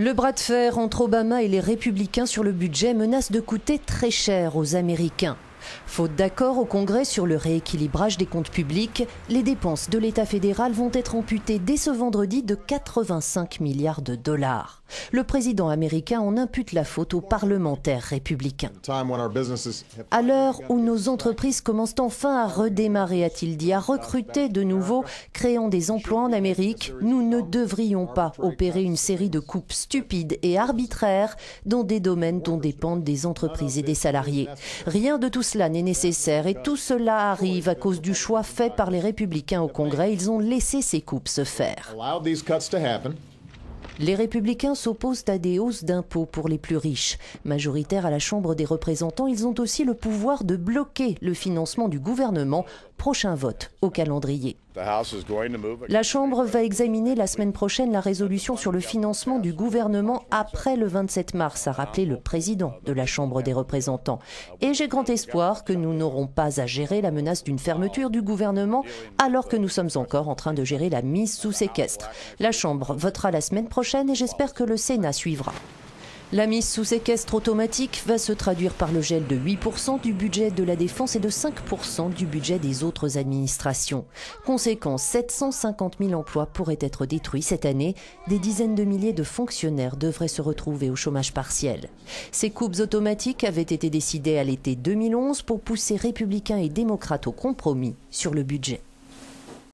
Le bras de fer entre Obama et les républicains sur le budget menace de coûter très cher aux Américains. Faute d'accord au Congrès sur le rééquilibrage des comptes publics, les dépenses de l'État fédéral vont être amputées dès ce vendredi de 85 milliards de dollars. Le président américain en impute la faute aux parlementaires républicains. À l'heure où nos entreprises commencent enfin à redémarrer, a-t-il dit, à recruter de nouveau, créant des emplois en Amérique, nous ne devrions pas opérer une série de coupes stupides et arbitraires dans des domaines dont dépendent des entreprises et des salariés. Rien de tout cela n'est nécessaire et tout cela arrive à cause du choix fait par les républicains au Congrès. Ils ont laissé ces coupes se faire. Les républicains s'opposent à des hausses d'impôts pour les plus riches. Majoritaires à la Chambre des représentants, ils ont aussi le pouvoir de bloquer le financement du gouvernement. Prochain vote au calendrier. La Chambre va examiner la semaine prochaine la résolution sur le financement du gouvernement après le 27 mars, a rappelé le président de la Chambre des représentants. Et j'ai grand espoir que nous n'aurons pas à gérer la menace d'une fermeture du gouvernement alors que nous sommes encore en train de gérer la mise sous séquestre. La Chambre votera la semaine prochaine et j'espère que le Sénat suivra. La mise sous séquestre automatique va se traduire par le gel de 8% du budget de la défense et de 5% du budget des autres administrations. Conséquence, 750 000 emplois pourraient être détruits cette année. Des dizaines de milliers de fonctionnaires devraient se retrouver au chômage partiel. Ces coupes automatiques avaient été décidées à l'été 2011 pour pousser républicains et démocrates au compromis sur le budget.